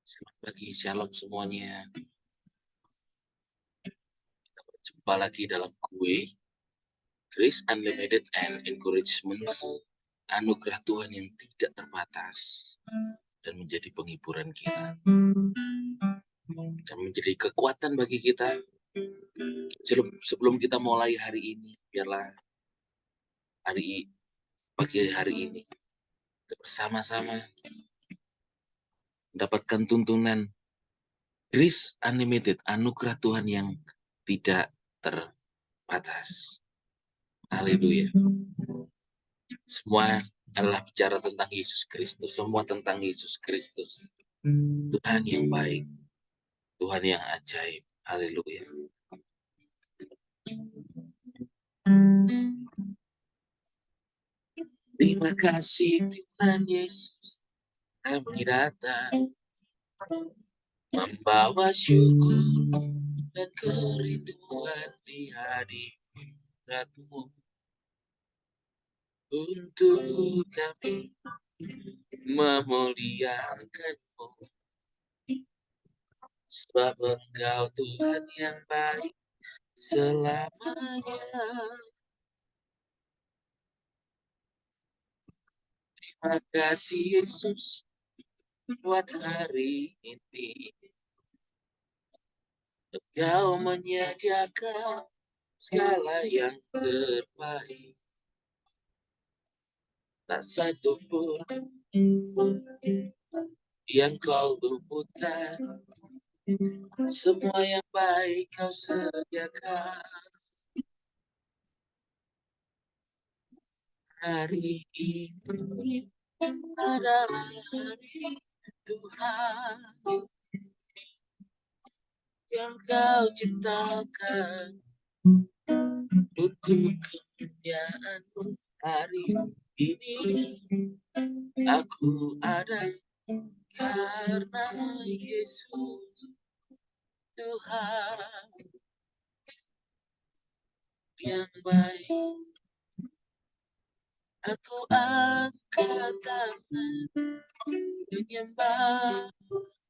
Selamat pagi, shalom semuanya. Kita berjumpa lagi dalam Grace Unlimited and Encouragement, anugerah Tuhan yang tidak terbatas dan menjadi penghiburan kita dan menjadi kekuatan bagi kita. Sebelum kita mulai hari ini, biarlah pagi hari ini kita bersama-sama mendapatkan tuntunan Grace Unlimited, anugerah Tuhan yang tidak terbatas. Haleluya. Semua adalah bicara tentang Yesus Kristus, semua tentang Yesus Kristus. Tuhan yang baik, Tuhan yang ajaib. Haleluya. Terima kasih Tuhan Yesus, kami datang membawa syukur dan kerinduan di hadirat-Mu. Untuk kami memuliakan-Mu, sebab Engkau Tuhan yang baik selamanya. Terima kasih Yesus buat hari ini. Engkau menyediakan segala yang terbaik. Tak satu pun yang kau luputkan. Semua yang baik kau sediakan. Hari ini adalah hari Tuhan yang kau ciptakan untuk kemuliaan-Mu. Hari ini aku ada karena Yesus Tuhan yang baik. Aku angkat tangan menyembah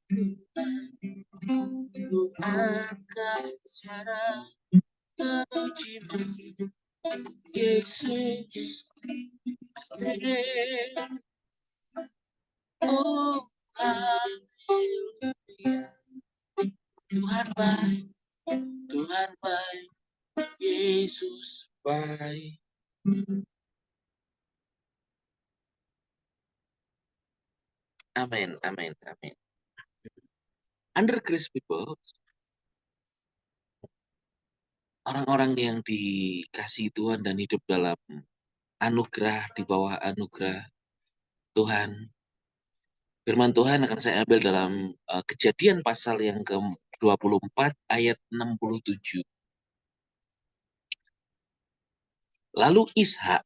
Tuhan. Ku angkat suara memuji-Mu, Yesus. Oh, haleluya. Tuhan baik, Tuhan baik, Yesus baik. Amin, amin, amin. Under Grace people, orang-orang yang dikasihi Tuhan dan hidup dalam anugerah, di bawah anugerah Tuhan. Firman Tuhan akan saya ambil dalam Kejadian pasal yang ke-24 ayat 67. Lalu Ishak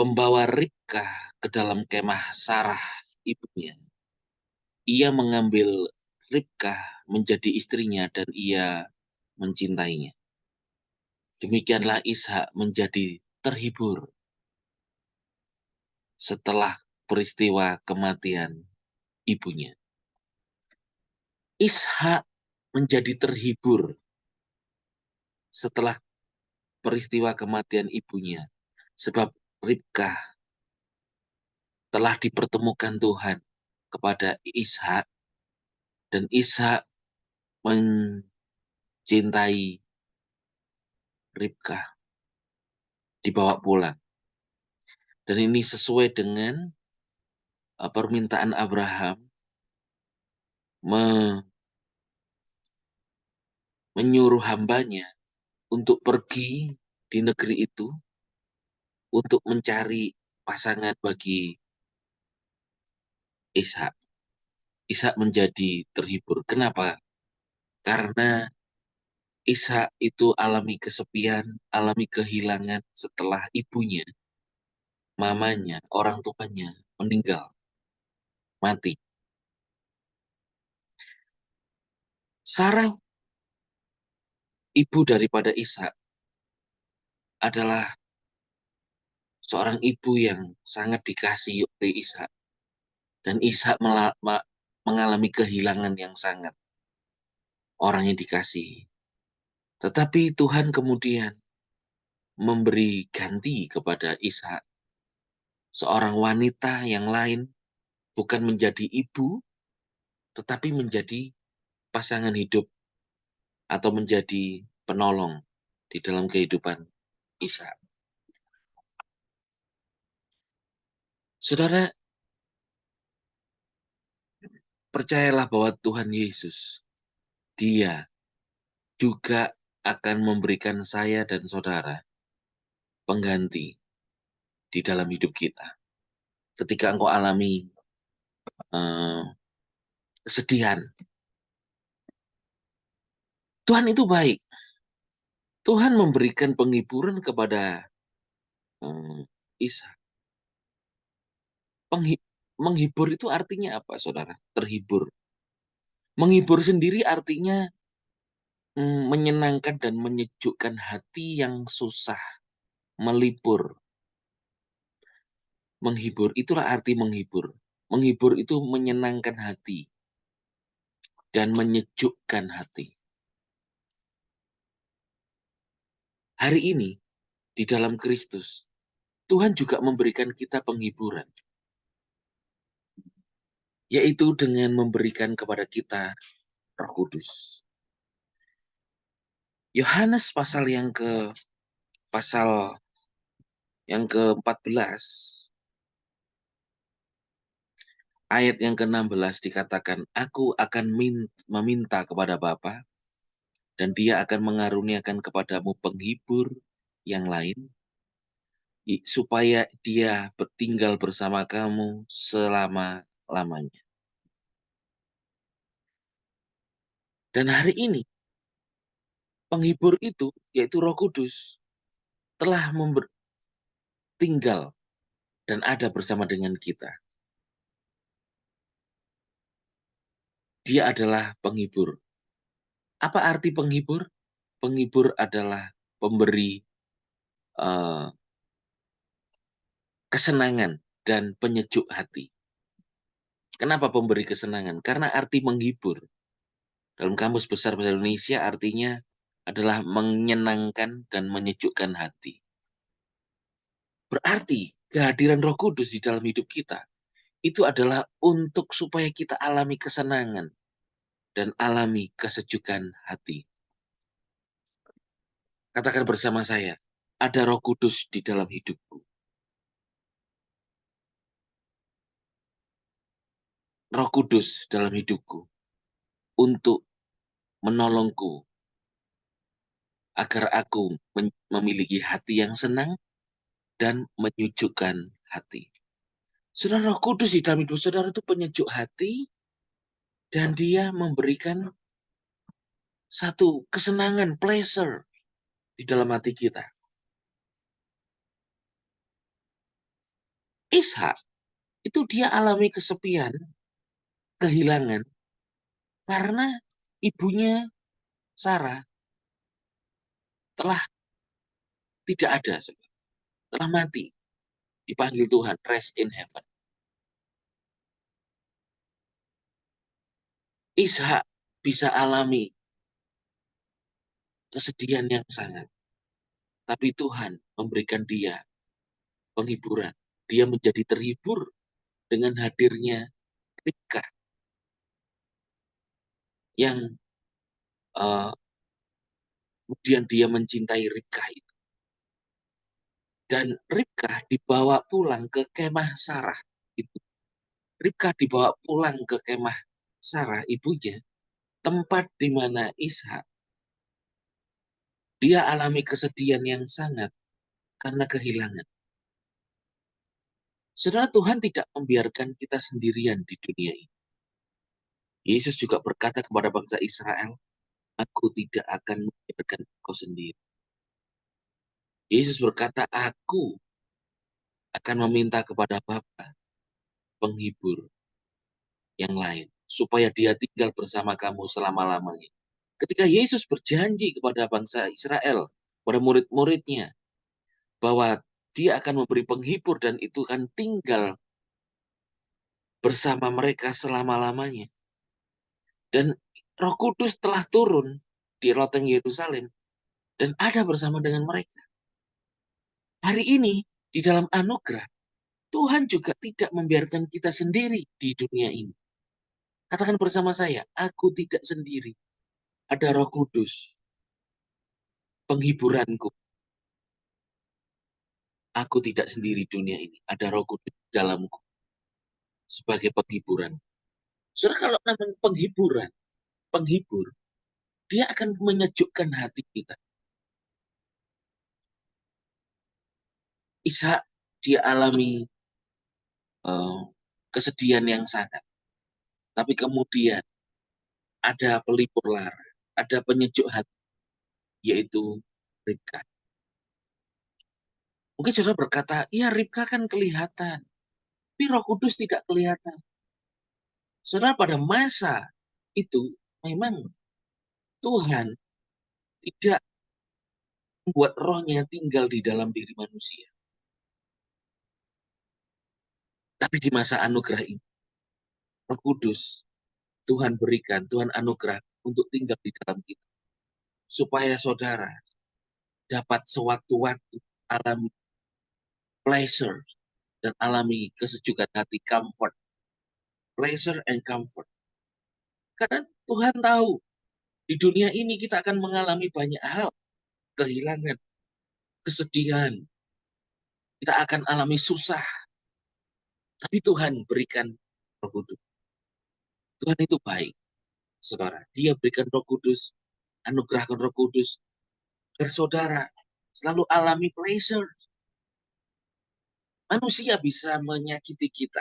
membawa Ribkah ke dalam kemah Sarah ibunya. Ia mengambil Ribkah menjadi istrinya dan ia mencintainya. Demikianlah Ishak menjadi terhibur setelah peristiwa kematian ibunya. Ishak menjadi terhibur setelah peristiwa kematian ibunya, sebab Ribkah telah dipertemukan Tuhan kepada Ishak dan Ishak mencintai Ribkah, dibawa pulang. Dan ini sesuai dengan permintaan Abraham menyuruh hambanya untuk pergi di negeri itu untuk mencari pasangan bagi Ishak. Ishak menjadi terhibur. Kenapa? Karena Ishak itu alami kesepian, alami kehilangan setelah ibunya, mamanya, orang tuanya meninggal, mati. Sarah, ibu daripada Ishak, adalah seorang ibu yang sangat dikasihi oleh Ishak. Dan Ishak mengalami kehilangan yang sangat, orang yang dikasihi. Tetapi Tuhan kemudian memberi ganti kepada Ishak, seorang wanita yang lain, bukan menjadi ibu, tetapi menjadi pasangan hidup atau menjadi penolong di dalam kehidupan Ishak. Saudara, percayalah bahwa Tuhan Yesus, Dia juga akan memberikan saya dan saudara pengganti di dalam hidup kita. Ketika engkau alami eh, kesedihan, Tuhan itu baik. Tuhan memberikan penghiburan kepada Ishak. Menghibur itu artinya apa, saudara? Terhibur. Menghibur sendiri artinya menyenangkan dan menyejukkan hati yang susah, melipur. Menghibur, itulah arti menghibur. Menghibur itu menyenangkan hati dan menyejukkan hati. Hari ini, di dalam Kristus, Tuhan juga memberikan kita penghiburan, yaitu dengan memberikan kepada kita Roh Kudus. Yohanes pasal yang ke-14 ayat yang ke-16 dikatakan, aku akan meminta kepada Bapa dan Dia akan mengaruniakan kepadamu penghibur yang lain, supaya Dia tinggal bersama kamu selama-lamanya. Dan hari ini, penghibur itu, yaitu Roh Kudus, telah tinggal dan ada bersama dengan kita. Dia adalah penghibur. Apa arti penghibur? Penghibur adalah pemberi kesenangan dan penyejuk hati. Kenapa pemberi kesenangan? Karena arti menghibur dalam Kamus Besar Bahasa Indonesia artinya adalah menyenangkan dan menyejukkan hati. Berarti kehadiran Roh Kudus di dalam hidup kita itu adalah untuk supaya kita alami kesenangan dan alami kesejukan hati. Katakan bersama saya, ada Roh Kudus di dalam hidupku. Roh Kudus dalam hidupku untuk menolongku agar aku memiliki hati yang senang dan menyejukkan hati. Saudara, Roh Kudus di dalam hidup saudara itu penyejuk hati dan dia memberikan satu kesenangan, pleasure di dalam hati kita. Ishak itu dia alami kesepian, kehilangan karena ibunya Sarah telah tidak ada, telah mati, dipanggil Tuhan, rest in heaven. Ishak bisa alami kesedihan yang sangat, tapi Tuhan memberikan dia penghiburan. Dia menjadi terhibur dengan hadirnya Ribka yang kemudian dia mencintai Ribka itu. Dan Ribka dibawa pulang ke kemah Sarah. Ribka dibawa pulang ke kemah Sarah, ibunya, tempat di mana Ishak dia alami kesedihan yang sangat karena kehilangan. Saudara, Tuhan tidak membiarkan kita sendirian di dunia ini. Yesus juga berkata kepada bangsa Israel, aku tidak akan membiarkan engkau sendiri. Yesus berkata, aku akan meminta kepada Bapa penghibur yang lain, supaya dia tinggal bersama kamu selama-lamanya. Ketika Yesus berjanji kepada bangsa Israel, pada murid-muridnya, bahwa dia akan memberi penghibur dan itu akan tinggal bersama mereka selama-lamanya. Dan Roh Kudus telah turun di loteng Yerusalem dan ada bersama dengan mereka. Hari ini di dalam anugerah, Tuhan juga tidak membiarkan kita sendiri di dunia ini. Katakan bersama saya, aku tidak sendiri. Ada Roh Kudus, penghiburanku. Aku tidak sendiri dunia ini. Ada Roh Kudus di dalamku sebagai penghiburan. Saudara, kalau namanya penghiburan, penghibur, dia akan menyejukkan hati kita. Ishak, dia alami kesedihan yang sangat. Tapi kemudian ada pelipur lara, ada penyejuk hati, yaitu Ribka. Mungkin saudara berkata, ya Ribka kan kelihatan, tapi Roh Kudus tidak kelihatan. Saudara, pada masa itu memang Tuhan tidak membuat rohnya tinggal di dalam diri manusia. Tapi di masa anugerah ini, Roh Kudus Tuhan berikan, Tuhan anugerah untuk tinggal di dalam kita. Supaya saudara dapat sewaktu-waktu alami pleasure dan alami kesejukan hati, comfort. Pleasure and comfort. Karena Tuhan tahu, di dunia ini kita akan mengalami banyak hal. Kehilangan, kesedihan. Kita akan alami susah. Tapi Tuhan berikan Roh Kudus. Tuhan itu baik, saudara. Dia berikan Roh Kudus, anugerahkan Roh Kudus. Agar saudara selalu alami pleasure. Manusia bisa menyakiti kita.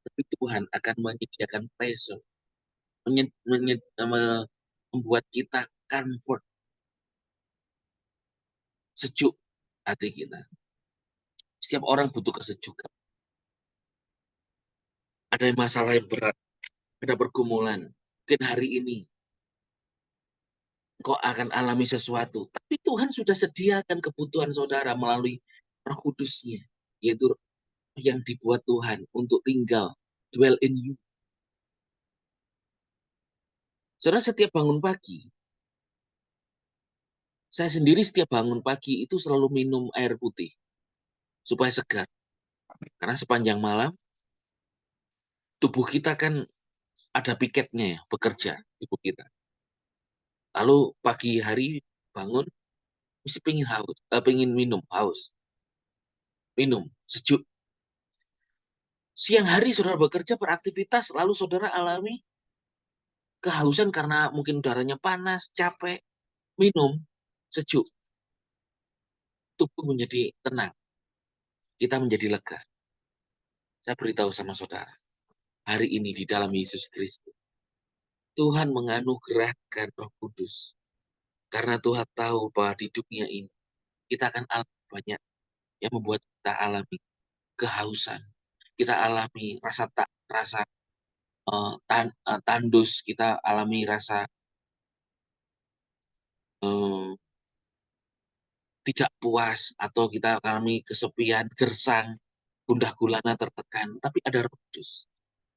Tapi Tuhan akan menyediakan pleasure. Membuat kita comfort. Sejuk hati kita. Setiap orang butuh kesejukan. Ada masalah yang berat, ada pergumulan. Mungkin hari ini kau akan alami sesuatu. Tapi Tuhan sudah sediakan kebutuhan saudara melalui Roh Kudusnya. Yaitu yang dibuat Tuhan untuk tinggal, dwell in you. Saudara, setiap bangun pagi, saya sendiri setiap bangun pagi itu selalu minum air putih. Supaya segar. Karena sepanjang malam, tubuh kita kan ada piketnya ya, bekerja tubuh kita. Lalu pagi hari bangun, mesti pengen minum, haus. Minum, sejuk. Siang hari saudara bekerja, beraktivitas, lalu saudara alami kehausan karena mungkin udaranya panas, capek. Minum, sejuk. Tubuh menjadi tenang. Kita menjadi lega. Saya beritahu sama saudara, hari ini di dalam Yesus Kristus, Tuhan menganugerahkan Roh Kudus. Karena Tuhan tahu bahwa di dunia ini, kita akan alami banyak yang membuat kita alami kehausan. Kita alami rasa tandus, kita alami rasa tidak puas, atau kita alami kesepian, gersang, gundah gulana, tertekan. Tapi ada Roh Kudus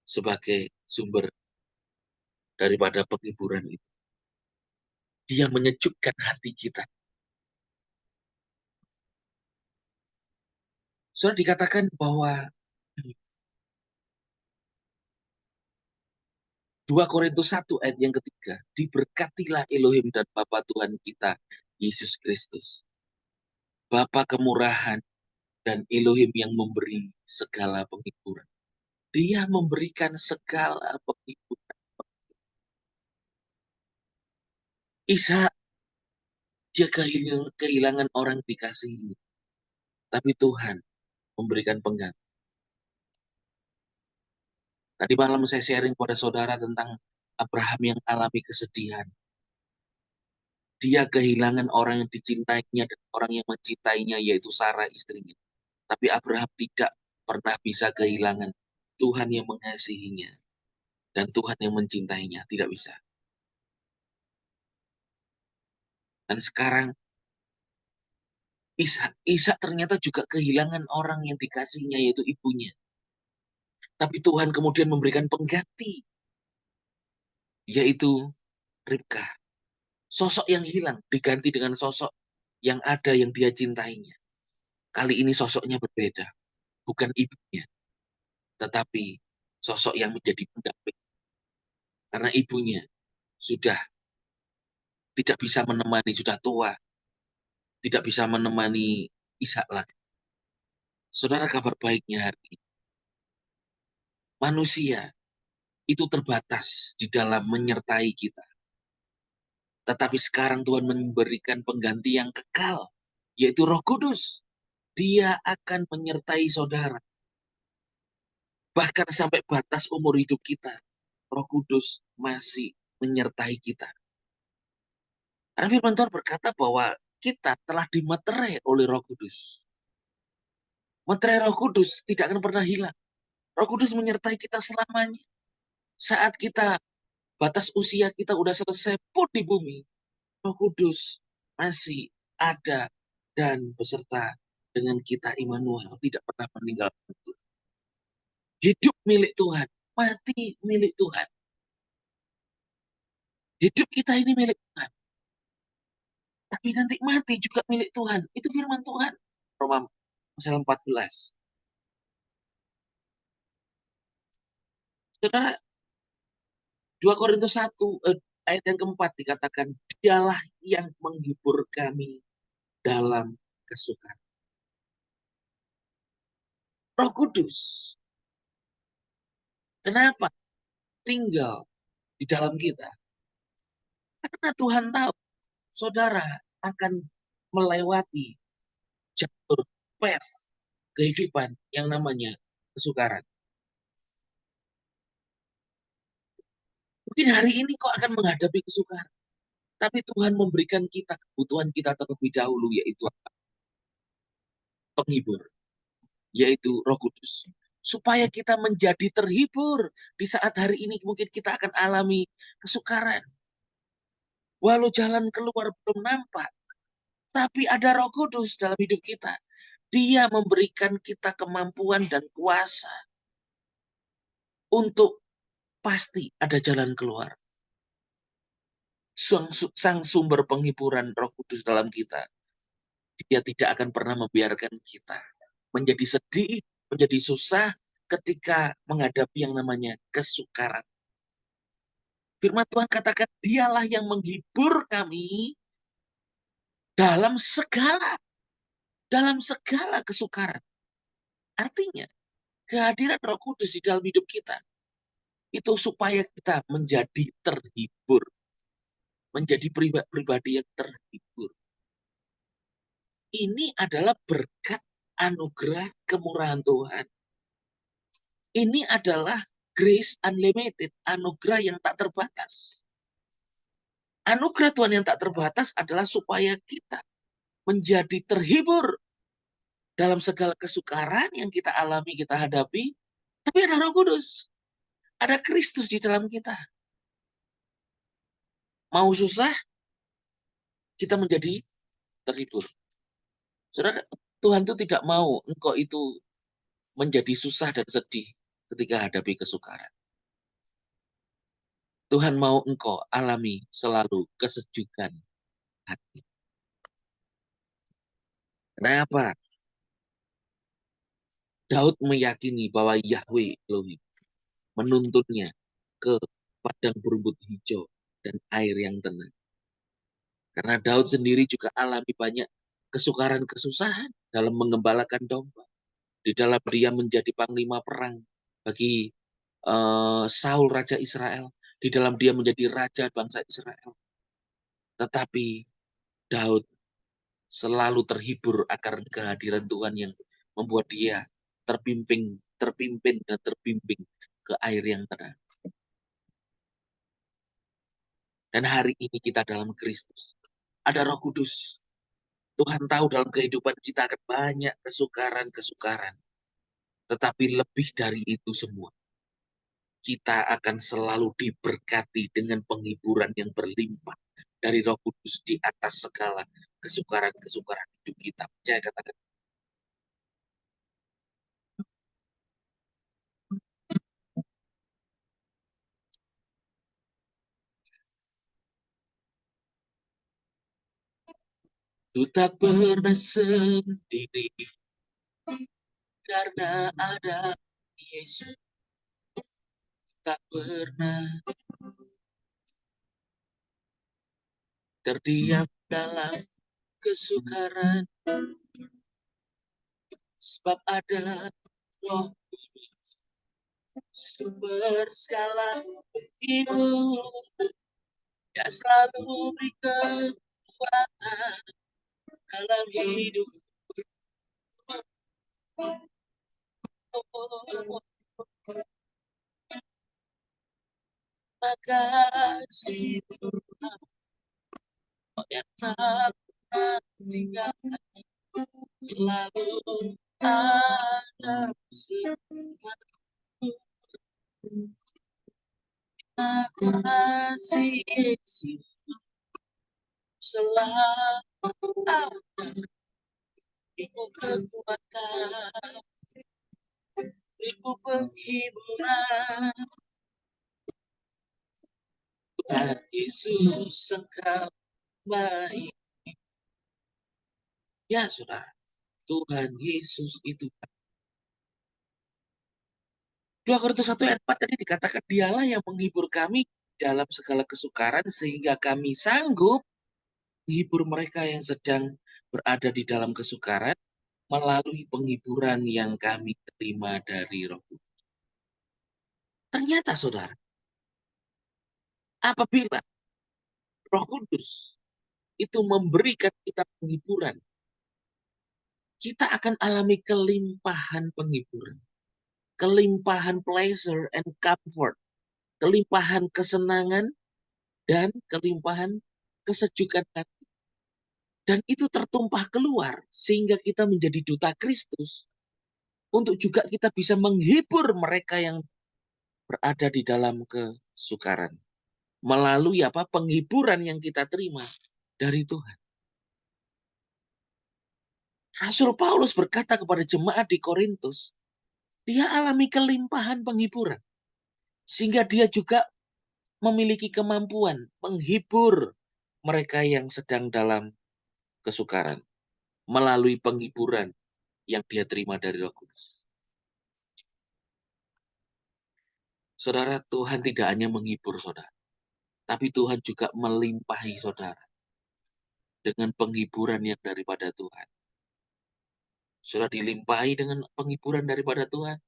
sebagai sumber daripada penghiburan itu. Dia menyejukkan hati kita. Sudah dikatakan bahwa 2 Korintus 1 ayat yang ketiga, diberkatilah Elohim dan Bapa Tuhan kita, Yesus Kristus. Bapa kemurahan dan Elohim yang memberi segala penghiburan. Dia memberikan segala penghiburan. Ishak, dia kehilangan orang dikasihi. Tapi Tuhan memberikan pengganti. Tadi malam saya sharing pada saudara tentang Abraham yang alami kesedihan. Dia kehilangan orang yang dicintainya dan orang yang mencintainya, yaitu Sarah istrinya. Tapi Abraham tidak pernah bisa kehilangan Tuhan yang mengasihinya dan Tuhan yang mencintainya. Tidak bisa. Dan sekarang Ishak ternyata juga kehilangan orang yang dikasihnya, yaitu ibunya. Tapi Tuhan kemudian memberikan pengganti. yaitu Ribka. Sosok yang hilang diganti dengan sosok yang ada yang dia cintainya. Kali ini sosoknya berbeda, bukan ibunya, tetapi sosok yang menjadi pendamping. Karena ibunya sudah tidak bisa menemani, sudah tua, tidak bisa menemani Ishak lagi. Saudara, kabar baiknya hari ini, manusia itu terbatas di dalam menyertai kita. Tetapi sekarang Tuhan memberikan pengganti yang kekal, yaitu Roh Kudus. Dia akan menyertai saudara. Bahkan sampai batas umur hidup kita, Roh Kudus masih menyertai kita. Karena firman Tuhan berkata bahwa kita telah dimeterai oleh Roh Kudus. Meterai Roh Kudus tidak akan pernah hilang. Roh Kudus menyertai kita selamanya. Saat kita batas usia kita udah selesai pun di bumi, Roh Kudus masih ada dan beserta dengan kita Immanuel, tidak pernah meninggalkan Tuhan. Hidup milik Tuhan, mati milik Tuhan. Hidup kita ini milik Tuhan. Tapi nanti mati juga milik Tuhan. Itu firman Tuhan. Roma pasal 14. Saudara, 2 Korintus 1 ayat yang keempat dikatakan, dialah yang menghibur kami dalam kesukaan. Roh Kudus. Kenapa tinggal di dalam kita? Karena Tuhan tahu saudara akan melewati jalur path kehidupan yang namanya kesukaran. Mungkin hari ini kau akan menghadapi kesukaran. Tapi Tuhan memberikan kita kebutuhan kita terlebih dahulu, yaitu penghibur, yaitu Roh Kudus. Supaya kita menjadi terhibur di saat hari ini mungkin kita akan alami kesukaran. Walau jalan keluar belum nampak, tapi ada Roh Kudus dalam hidup kita. Dia memberikan kita kemampuan dan kuasa untuk pasti ada jalan keluar. Sang sumber penghiburan Roh Kudus dalam kita, dia tidak akan pernah membiarkan kita menjadi sedih, menjadi susah ketika menghadapi yang namanya kesukaran. Firman Tuhan katakan, dialah yang menghibur kami dalam segala kesukaran. Artinya, kehadiran Roh Kudus di dalam hidup kita itu supaya kita menjadi terhibur, menjadi pribadi yang terhibur. Ini adalah berkat anugerah kemurahan Tuhan. Ini adalah grace unlimited, anugerah yang tak terbatas. Anugerah Tuhan yang tak terbatas adalah supaya kita menjadi terhibur dalam segala kesukaran yang kita alami, kita hadapi. Tapi ada Roh Kudus, ada Kristus di dalam kita. Mau susah, kita menjadi terhibur. Saudara, Tuhan itu tidak mau engkau itu menjadi susah dan sedih ketika hadapi kesukaran. Tuhan mau engkau alami selalu kesejukan hati. Kenapa? Daud meyakini bahwa Yahweh Elohim menuntunnya ke padang berumput hijau dan air yang tenang. Karena Daud sendiri juga alami banyak kesukaran kesusahan dalam mengembalakan domba. Di dalam dia menjadi panglima perang bagi Saul Raja Israel. Di dalam dia menjadi raja bangsa Israel. Tetapi Daud selalu terhibur akan kehadiran Tuhan yang membuat dia terpimpin dan terbimbing ke air yang tenang. Dan hari ini kita dalam Kristus. Ada Roh Kudus. Tuhan tahu dalam kehidupan kita akan banyak kesukaran-kesukaran. Tetapi lebih dari itu semua, kita akan selalu diberkati dengan penghiburan yang berlimpah dari Roh Kudus di atas segala kesukaran-kesukaran hidup kita. Saya katakan, Ku tak pernah sendiri karena ada Yesus. Tak pernah terdiam dalam kesukaran, sebab ada Roh sumber segala ibu yang selalu beri kekuatan dalam hidup. Makasih Tuhan yang tak pernah tinggalkan, selalu ada besertaku. Makasih Yesus selalu ada, ibu kekuatan, ibu penghiburan. Tuhan Yesus engkau baik. Ya sudah, Tuhan Yesus itu. 2 Korintus 1 ayat 4 tadi dikatakan dialah yang menghibur kami dalam segala kesukaran sehingga kami sanggup menghibur mereka yang sedang berada di dalam kesukaran melalui penghiburan yang kami terima dari Roh Kudus. Ternyata saudara, apabila Roh Kudus itu memberikan kita penghiburan, kita akan alami kelimpahan penghiburan, kelimpahan pleasure and comfort, kelimpahan kesenangan dan kelimpahan kesejukan hati. Dan itu tertumpah keluar sehingga kita menjadi duta Kristus untuk juga kita bisa menghibur mereka yang berada di dalam kesukaran melalui apa penghiburan yang kita terima dari Tuhan. Rasul Paulus berkata kepada jemaat di Korintus, dia alami kelimpahan penghiburan sehingga dia juga memiliki kemampuan menghibur mereka yang sedang dalam kesukaran melalui penghiburan yang dia terima dari Roh Kudus. Saudara, Tuhan tidak hanya menghibur saudara, tapi Tuhan juga melimpahi saudara dengan penghiburan yang daripada Tuhan. Saudara dilimpahi dengan penghiburan daripada Tuhan,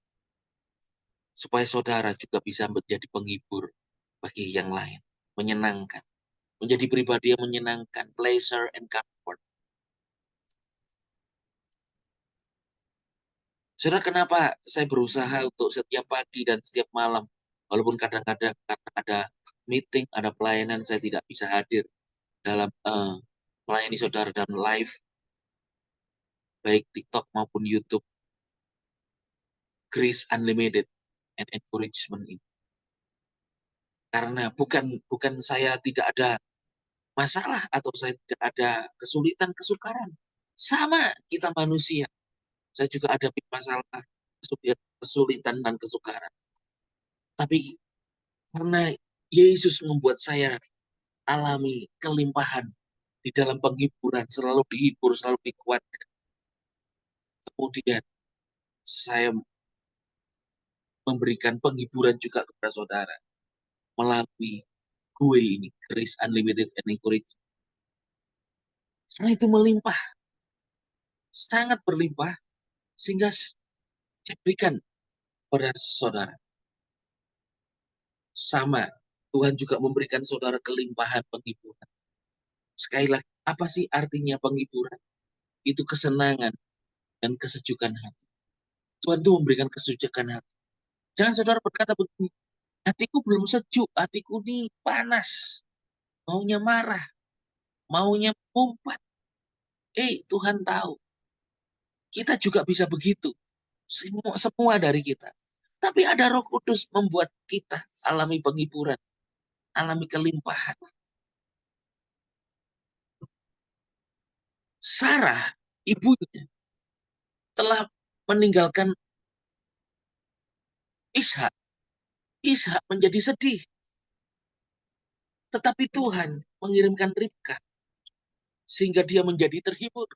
supaya saudara juga bisa menjadi penghibur bagi yang lain, menyenangkan, menjadi pribadi yang menyenangkan, pleasure and comfort. Saudara, kenapa saya berusaha untuk setiap pagi dan setiap malam, walaupun kadang-kadang karena ada meeting, ada pelayanan, saya tidak bisa hadir dalam melayani saudara dalam live, baik TikTok maupun YouTube, Grace Unlimited and Encouragement ini. Karena bukan saya tidak ada masalah atau saya tidak ada kesulitan, kesukaran. Sama kita manusia. Saya juga ada masalah, kesulitan dan kesukaran. Tapi karena Yesus membuat saya alami kelimpahan di dalam penghiburan, selalu dihibur, selalu dikuatkan. Kemudian saya memberikan penghiburan juga kepada saudara melalui gue ini, Grace Unlimited and Encouragement. Karena itu melimpah, sangat berlimpah, sehingga saya berikan kepada saudara. Sama, Tuhan juga memberikan saudara kelimpahan penghiburan. Sekali lagi, apa sih artinya penghiburan? Itu kesenangan dan kesejukan hati. Tuhan itu memberikan kesejukan hati. Jangan saudara berkata begini, hatiku belum sejuk, hatiku ini panas, maunya marah, maunya mengumpat. Tuhan tahu, kita juga bisa begitu. Semua dari kita. Tapi ada Roh Kudus membuat kita alami penghiburan, alami kelimpahan. Sarah, ibunya, telah meninggalkan Ishak. Ishak menjadi sedih. Tetapi Tuhan mengirimkan Ribka. sehingga dia menjadi terhibur.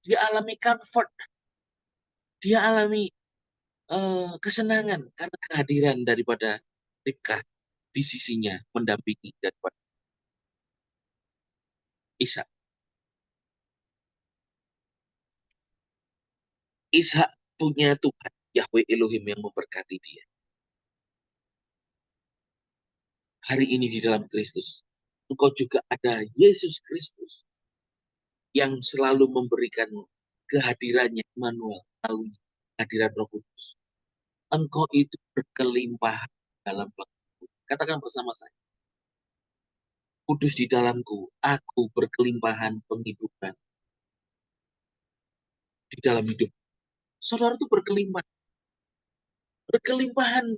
Dia alami comfort, dia alami kesenangan karena kehadiran daripada Ribkah di sisinya mendampingi daripada Ishak. Ishak punya Tuhan, Yahweh Elohim yang memberkati dia. Hari ini di dalam Kristus, engkau juga ada Yesus Kristus yang selalu memberikan kehadirannya Immanuel melalui kehadiran Roh Kudus. Engkau itu berkelimpahan dalam pelaku. Katakan bersama saya, kudus di dalamku, aku berkelimpahan penghidupan di dalam hidup. Saudara itu berkelimpahan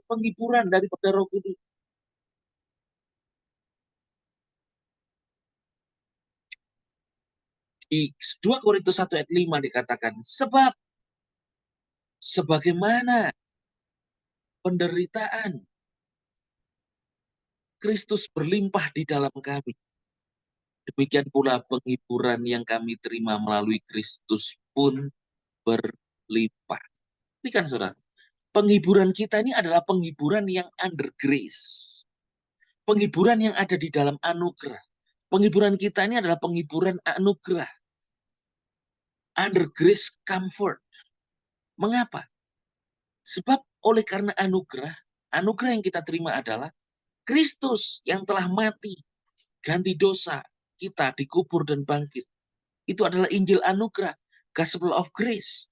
penghiburan daripada Roh Kudus. Di 2 Korintus 1 ayat 5 dikatakan, sebab sebagaimana penderitaan Kristus berlimpah di dalam kami, demikian pula penghiburan yang kami terima melalui Kristus pun berlimpah. Ini kan saudara, penghiburan kita ini adalah penghiburan yang under grace. Penghiburan yang ada di dalam anugerah. Penghiburan kita ini adalah penghiburan anugerah. Under grace comfort. Mengapa? Sebab oleh karena anugerah yang kita terima adalah Kristus yang telah mati, ganti dosa kita, dikubur dan bangkit. Itu adalah Injil anugerah, Gospel of Grace.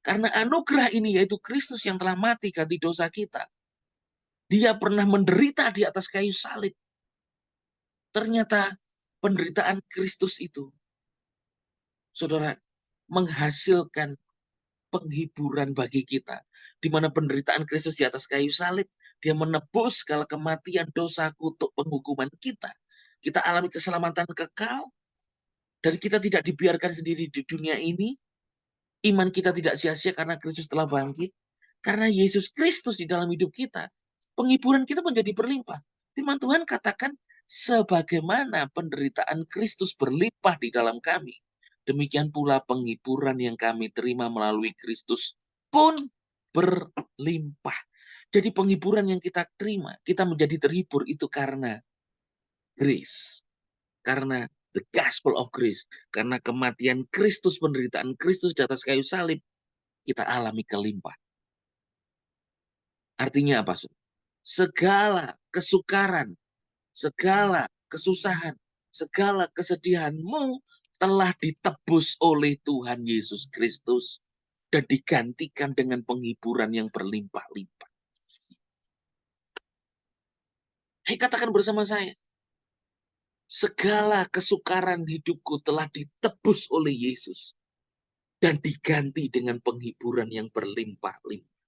Karena anugerah ini yaitu Kristus yang telah mati, ganti dosa kita. Dia pernah menderita di atas kayu salib. Ternyata penderitaan Kristus itu, saudara, menghasilkan penghiburan bagi kita. Di mana penderitaan Kristus di atas kayu salib, dia menebus segala kematian dosa kutuk penghukuman kita. Kita alami keselamatan kekal, dan kita tidak dibiarkan sendiri di dunia ini. Iman kita tidak sia-sia karena Kristus telah bangkit. Karena Yesus Kristus di dalam hidup kita, penghiburan kita menjadi berlimpah. Firman Tuhan katakan, sebagaimana penderitaan Kristus berlimpah di dalam kami, demikian pula penghiburan yang kami terima melalui Kristus pun berlimpah. Jadi penghiburan yang kita terima, kita menjadi terhibur itu karena grace. Karena the gospel of grace. Karena kematian Kristus, penderitaan Kristus di atas kayu salib, kita alami kelimpah. Artinya apa? Segala kesukaran, segala kesusahan, segala kesedihanmu telah ditebus oleh Tuhan Yesus Kristus dan digantikan dengan penghiburan yang berlimpah-limpah. Hei, katakan bersama saya, segala kesukaran hidupku telah ditebus oleh Yesus dan diganti dengan penghiburan yang berlimpah-limpah.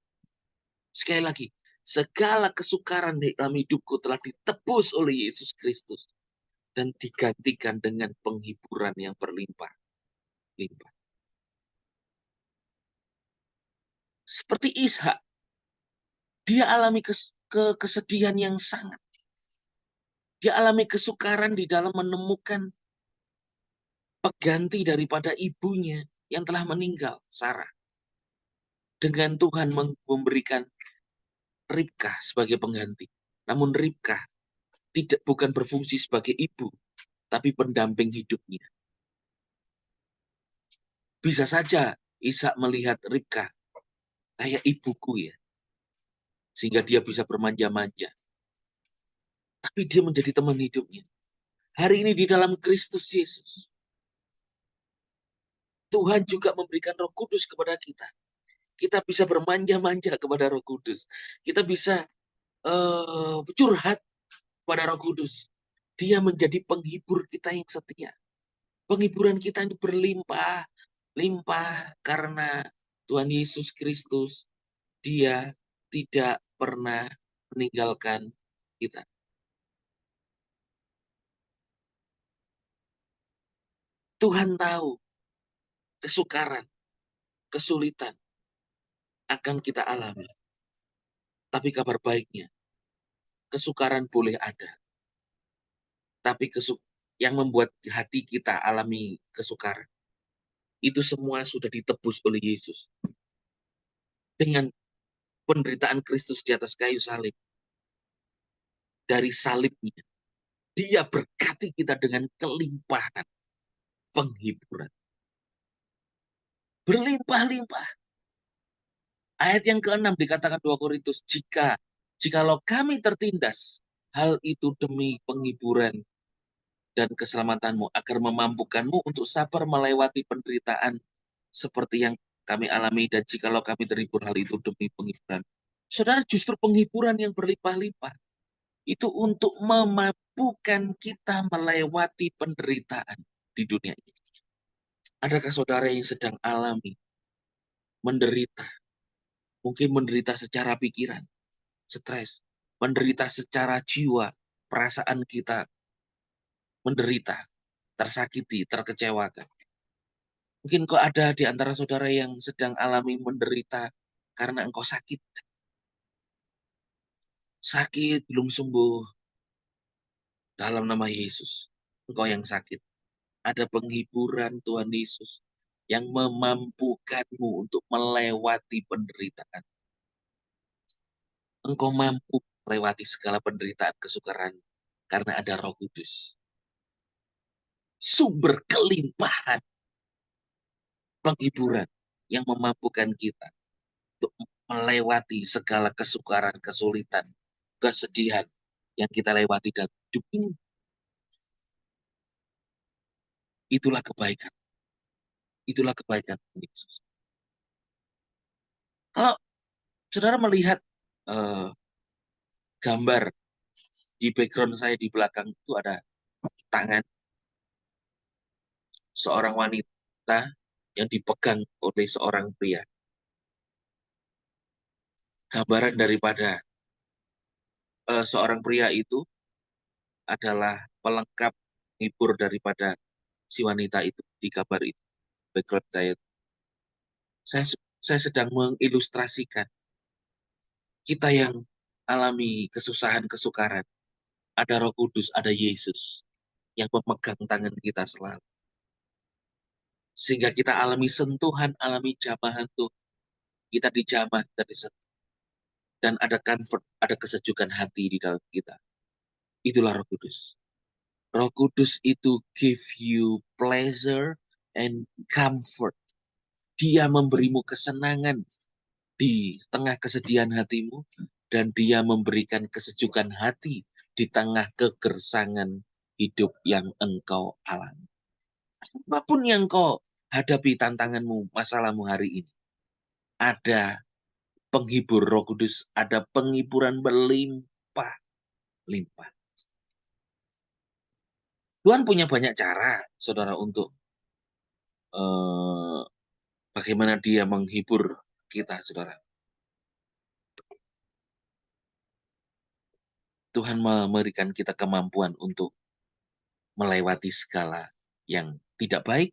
Sekali lagi, segala kesukaran dalam hidupku telah ditebus oleh Yesus Kristus dan digantikan dengan penghiburan yang berlimpah-limpah. Seperti Ishak, dia alami kesedihan yang sangat. Dia alami kesukaran di dalam menemukan pengganti daripada ibunya yang telah meninggal, Sarah. Dengan Tuhan memberikan Ribkah sebagai pengganti. Namun Ribkah bukan berfungsi sebagai ibu, tapi pendamping hidupnya. Bisa saja Ishak melihat Ribkah kayak ibuku ya, sehingga dia bisa bermanja-manja. Tapi dia menjadi teman hidupnya. Hari ini di dalam Kristus Yesus, Tuhan juga memberikan Roh Kudus kepada kita. Kita bisa bermanja-manja kepada Roh Kudus. Kita bisa curhat kepada Roh Kudus. Dia menjadi penghibur kita yang setia. Penghiburan kita ini berlimpah karena Tuhan Yesus Kristus. Dia tidak pernah meninggalkan kita. Tuhan tahu kesukaran, kesulitan akan kita alami. Tapi kabar baiknya, kesukaran boleh ada. Tapi yang membuat hati kita alami kesukaran. Itu semua sudah ditebus oleh Yesus. Dengan penderitaan Kristus di atas kayu salib. Dari salibnya, dia berkati kita dengan kelimpahan penghiburan. Berlimpah-limpah. Ayat yang ke-6 dikatakan 2 Korintus, jikalau kami tertindas, hal itu demi penghiburan dan keselamatanmu, agar memampukanmu untuk sabar melewati penderitaan seperti yang kami alami, dan jikalau kami terhibur, hal itu demi penghiburan. Saudara, justru penghiburan yang berlimpah-limpah itu untuk memampukan kita melewati penderitaan di dunia ini. Adakah saudara yang sedang alami menderita? Mungkin menderita secara pikiran, stres, menderita secara jiwa, perasaan kita menderita, tersakiti, terkecewakan. Mungkin kok ada di antara saudara yang sedang alami menderita karena engkau sakit. Sakit belum sembuh. Dalam nama Yesus, engkau yang sakit. Ada penghiburan Tuhan Yesus yang memampukanmu untuk melewati penderitaan. Engkau mampu melewati segala penderitaan kesukaran karena ada Roh Kudus. Sumber kelimpahan penghiburan yang memampukan kita untuk melewati segala kesukaran, kesulitan, kesedihan yang kita lewati dalam hidup ini. Itulah kebaikan. Itulah kebaikan Yesus. Kalau saudara melihat gambar di background saya di belakang itu ada tangan seorang wanita yang dipegang oleh seorang pria. Gambaran daripada seorang pria itu adalah pelengkap hibur daripada si wanita itu di gambar itu. Background saya sedang mengilustrasikan kita yang alami kesusahan, kesukaran. Ada Roh Kudus, ada Yesus yang memegang tangan kita selalu. Sehingga kita alami sentuhan, alami jamahan Tuhan. Kita dijamah, kita disentuh. Dan ada comfort, ada kesejukan hati di dalam kita. Itulah Roh Kudus. Roh Kudus itu give you pleasure and comfort. Dia memberimu kesenangan di tengah kesedihan hatimu, dan dia memberikan kesejukan hati di tengah kegersangan hidup yang engkau alami. Apapun yang kau hadapi, tantanganmu, masalahmu hari ini, ada penghibur Roh Kudus, ada penghiburan berlimpah-limpah. Tuhan punya banyak cara, saudara, untuk bagaimana dia menghibur kita, saudara. Tuhan memberikan kita kemampuan untuk melewati segala yang tidak baik,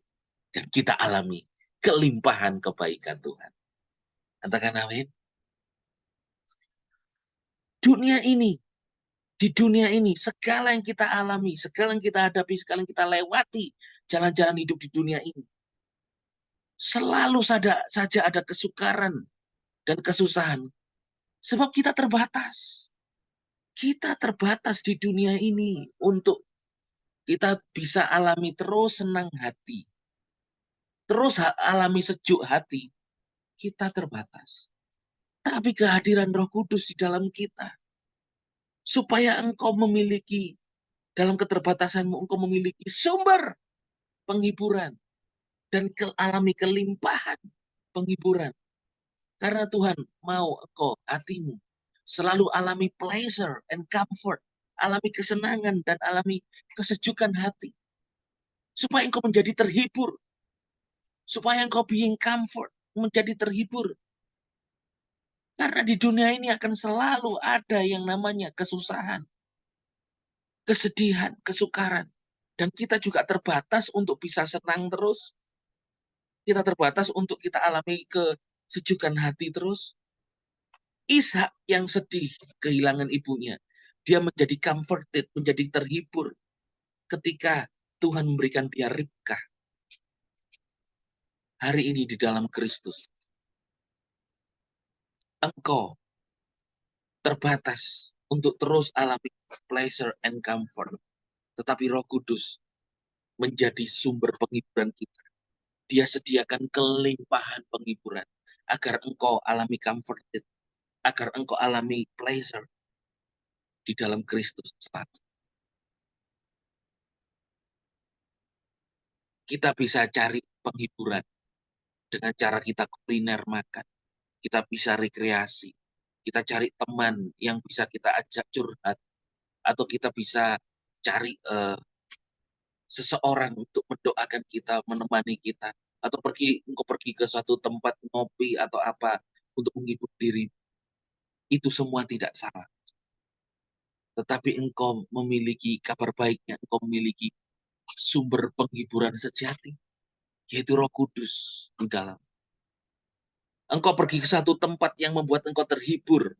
dan kita alami kelimpahan kebaikan Tuhan. Katakan amin. Di dunia ini, segala yang kita alami, segala yang kita hadapi, segala yang kita lewati, jalan-jalan hidup di dunia ini, selalu saja ada kesukaran dan kesusahan. Sebab kita terbatas. Kita terbatas di dunia ini untuk kita bisa alami terus senang hati. Terus alami sejuk hati. Kita terbatas. Tapi kehadiran Roh Kudus di dalam kita, supaya engkau memiliki, dalam keterbatasanmu, engkau memiliki sumber penghiburan dan alami kelimpahan penghiburan. Karena Tuhan mau engkau, hatimu, selalu alami pleasure and comfort, alami kesenangan dan alami kesejukan hati. Supaya engkau menjadi terhibur. Supaya engkau being comfort, menjadi terhibur. Karena di dunia ini akan selalu ada yang namanya kesusahan, kesedihan, kesukaran. Dan kita juga terbatas untuk bisa senang terus. Kita terbatas untuk kita alami kesejukan hati terus. Ishak yang sedih kehilangan ibunya, dia menjadi comforted, menjadi terhibur ketika Tuhan memberikan dia Ribkah. Hari ini di dalam Kristus, engkau terbatas untuk terus alami pleasure and comfort. Tetapi Roh Kudus menjadi sumber penghiburan kita. Dia sediakan kelimpahan penghiburan agar engkau alami comforted, agar engkau alami pleasure di dalam Kristus. Kita bisa cari penghiburan dengan cara kita kuliner makan. Kita bisa rekreasi. Kita cari teman yang bisa kita ajak curhat. Atau kita bisa cari seseorang untuk mendoakan kita, menemani kita. Atau engkau pergi ke suatu tempat ngopi atau apa untuk menghibur diri. Itu semua tidak salah. Tetapi engkau memiliki kabar baiknya, engkau memiliki sumber penghiburan sejati, yaitu Roh Kudus di dalam. Engkau pergi ke satu tempat yang membuat engkau terhibur.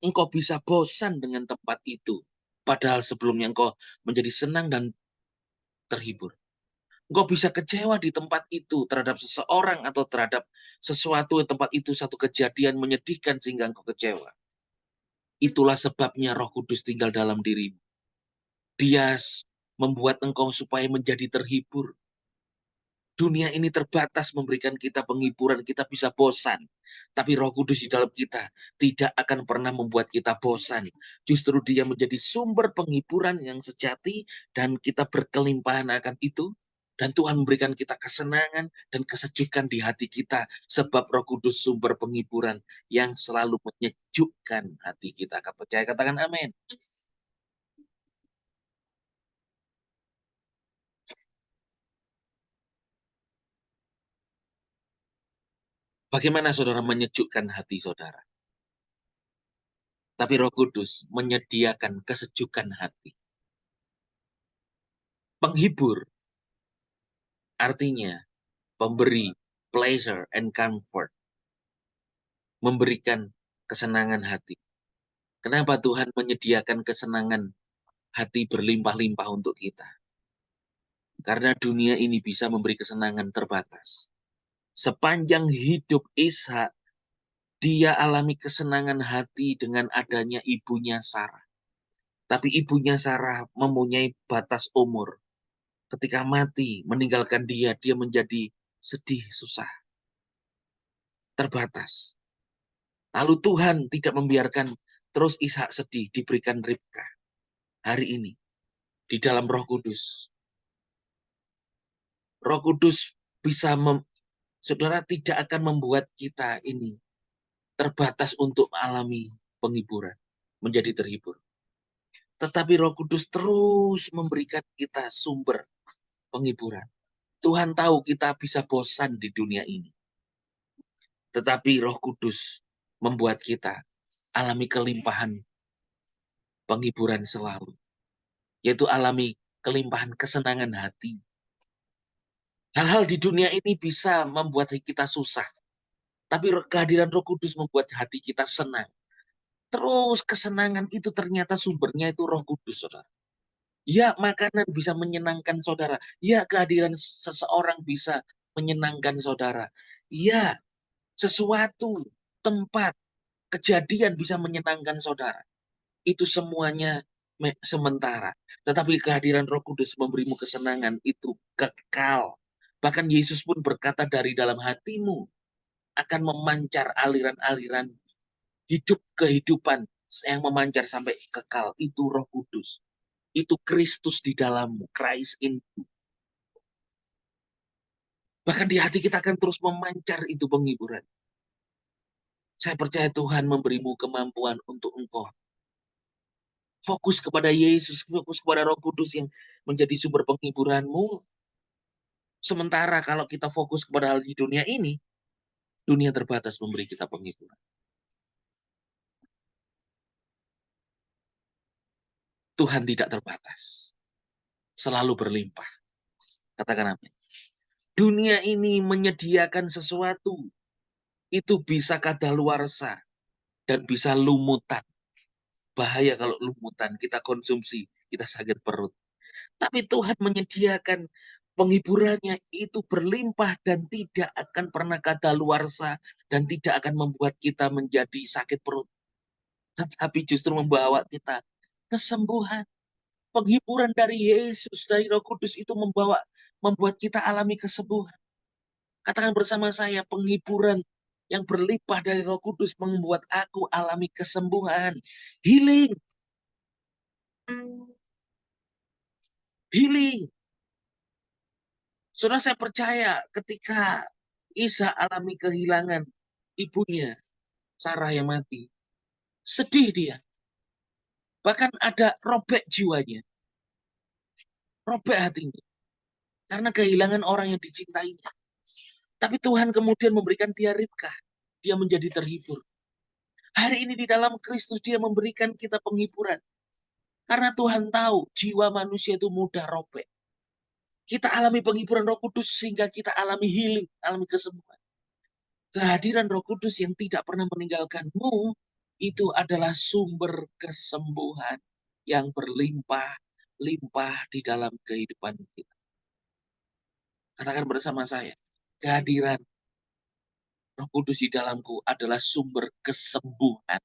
Engkau bisa bosan dengan tempat itu. Padahal sebelumnya engkau menjadi senang dan terhibur. Engkau bisa kecewa di tempat itu terhadap seseorang atau terhadap sesuatu di tempat itu, satu kejadian menyedihkan sehingga engkau kecewa. Itulah sebabnya Roh Kudus tinggal dalam dirimu. Dia membuat engkau supaya menjadi terhibur. Dunia ini terbatas memberikan kita penghiburan, kita bisa bosan. Tapi Roh Kudus di dalam kita tidak akan pernah membuat kita bosan. Justru dia menjadi sumber penghiburan yang sejati dan kita berkelimpahan akan itu. Dan Tuhan memberikan kita kesenangan dan kesejukan di hati kita. Sebab Roh Kudus sumber penghiburan yang selalu menyejukkan hati kita. Kau percaya, katakan amin. Bagaimana saudara menyejukkan hati saudara? Tapi Roh Kudus menyediakan kesejukan hati. Penghibur artinya pemberi pleasure and comfort. Memberikan kesenangan hati. Kenapa Tuhan menyediakan kesenangan hati berlimpah-limpah untuk kita? Karena dunia ini bisa memberi kesenangan terbatas. Sepanjang hidup Ishak, dia alami kesenangan hati dengan adanya ibunya Sarah. Tapi ibunya Sarah mempunyai batas umur. Ketika mati, meninggalkan dia menjadi sedih, susah, terbatas. Lalu Tuhan tidak membiarkan terus Ishak sedih, diberikan Ribkah. Hari ini, di dalam Roh Kudus. Roh Kudus bisa, saudara, tidak akan membuat kita ini terbatas untuk mengalami penghiburan, menjadi terhibur. Tetapi Roh Kudus terus memberikan kita sumber penghiburan. Tuhan tahu kita bisa bosan di dunia ini. Tetapi Roh Kudus membuat kita alami kelimpahan penghiburan selalu. Yaitu alami kelimpahan kesenangan hati. Hal-hal di dunia ini bisa membuat kita susah. Tapi kehadiran Roh Kudus membuat hati kita senang. Terus kesenangan itu ternyata sumbernya itu Roh Kudus, saudara. Ya, makanan bisa menyenangkan saudara. Ya, kehadiran seseorang bisa menyenangkan saudara. Ya, sesuatu, tempat, kejadian bisa menyenangkan saudara. Itu semuanya sementara. Tetapi kehadiran Roh Kudus memberimu kesenangan itu kekal. Bahkan Yesus pun berkata, dari dalam hatimu akan memancar aliran-aliran hidup kehidupan yang memancar sampai kekal. Itu Roh Kudus. Itu Kristus di dalammu, Christ in you. Bahkan di hati kita akan terus memancar itu penghiburan. Saya percaya Tuhan memberimu kemampuan untuk engkau fokus kepada Yesus, fokus kepada Roh Kudus yang menjadi sumber penghiburanmu. Sementara kalau kita fokus kepada hal di dunia ini, dunia terbatas memberi kita penghiburan. Tuhan tidak terbatas. Selalu berlimpah. Katakan amin. Dunia ini menyediakan sesuatu. Itu bisa kadaluarsa dan bisa lumutan. Bahaya kalau lumutan, kita konsumsi, kita sakit perut. Tapi Tuhan menyediakan penghiburannya itu berlimpah dan tidak akan pernah kadaluarsa dan tidak akan membuat kita menjadi sakit perut. Tetapi justru membawa kita kesembuhan. Penghiburan dari Yesus, dari Roh Kudus itu membuat kita alami kesembuhan. Katakan bersama saya, penghiburan yang berlimpah dari Roh Kudus membuat aku alami kesembuhan. Healing. Healing. Saudara, saya percaya ketika Isa alami kehilangan ibunya, Sarah yang mati, sedih dia. Bahkan ada robek jiwanya, robek hatinya. Karena kehilangan orang yang dicintainya. Tapi Tuhan kemudian memberikan dia Ribkah. Dia menjadi terhibur. Hari ini di dalam Kristus dia memberikan kita penghiburan. Karena Tuhan tahu jiwa manusia itu mudah robek. Kita alami penghiburan Roh Kudus sehingga kita alami healing, alami kesembuhan. Kehadiran Roh Kudus yang tidak pernah meninggalkanmu itu adalah sumber kesembuhan yang berlimpah-limpah di dalam kehidupan kita. Katakan bersama saya, kehadiran Roh Kudus di dalamku adalah sumber kesembuhan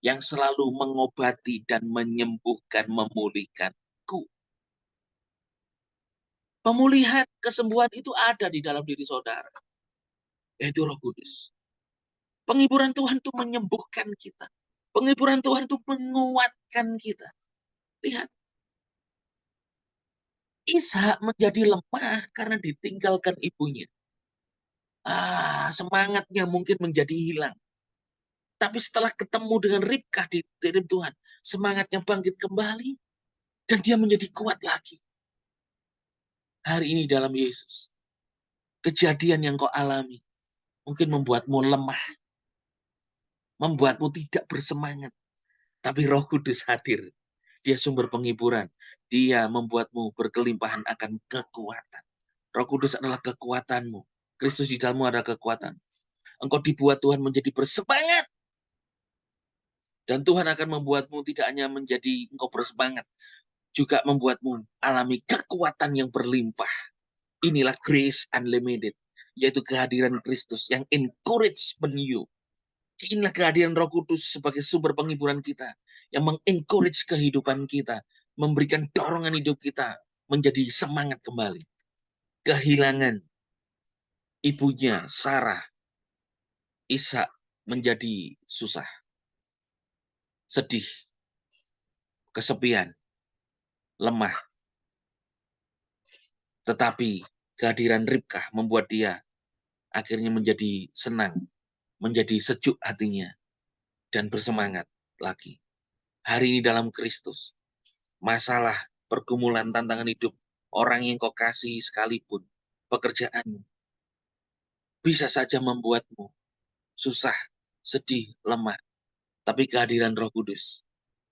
yang selalu mengobati dan menyembuhkan, memulihkanku. Pemulihan, kesembuhan itu ada di dalam diri saudara, yaitu Roh Kudus. Penghiburan Tuhan itu menyembuhkan kita. Penghiburan Tuhan itu menguatkan kita. Lihat, Ishak menjadi lemah karena ditinggalkan ibunya. Semangatnya mungkin menjadi hilang. Tapi setelah ketemu dengan Ribkah dikirim Tuhan, semangatnya bangkit kembali dan dia menjadi kuat lagi. Hari ini dalam Yesus, kejadian yang kau alami mungkin membuatmu lemah, membuatmu tidak bersemangat. Tapi Roh Kudus hadir. Dia sumber penghiburan. Dia membuatmu berkelimpahan akan kekuatan. Roh Kudus adalah kekuatanmu. Kristus di dalammu ada kekuatan. Engkau dibuat Tuhan menjadi bersemangat. Dan Tuhan akan membuatmu tidak hanya menjadi engkau bersemangat, juga membuatmu alami kekuatan yang berlimpah. Inilah grace unlimited, yaitu kehadiran Kristus yang encouragement you. Inilah kehadiran Roh Kudus sebagai sumber penghiburan kita, yang mengencourage kehidupan kita, memberikan dorongan hidup kita menjadi semangat kembali. Kehilangan ibunya Sarah, Ishak menjadi susah, sedih, kesepian, lemah. Tetapi kehadiran Ribkah membuat dia akhirnya menjadi senang, menjadi sejuk hatinya, dan bersemangat lagi. Hari ini dalam Kristus, masalah, pergumulan, tantangan hidup, orang yang kau kasih sekalipun, pekerjaanmu, bisa saja membuatmu susah, sedih, lemah. Tapi kehadiran Roh Kudus,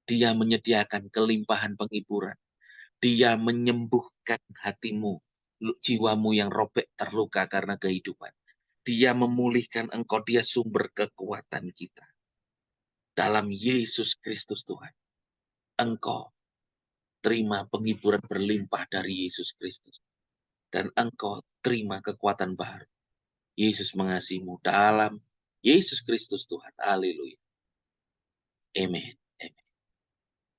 dia menyediakan kelimpahan penghiburan. Dia menyembuhkan hatimu, jiwamu yang robek terluka karena kehidupan. Dia memulihkan engkau, dia sumber kekuatan kita. Dalam Yesus Kristus Tuhan, engkau terima penghiburan berlimpah dari Yesus Kristus. Dan engkau terima kekuatan baru. Yesus mengasihimu dalam Yesus Kristus Tuhan. Haleluya. Amen.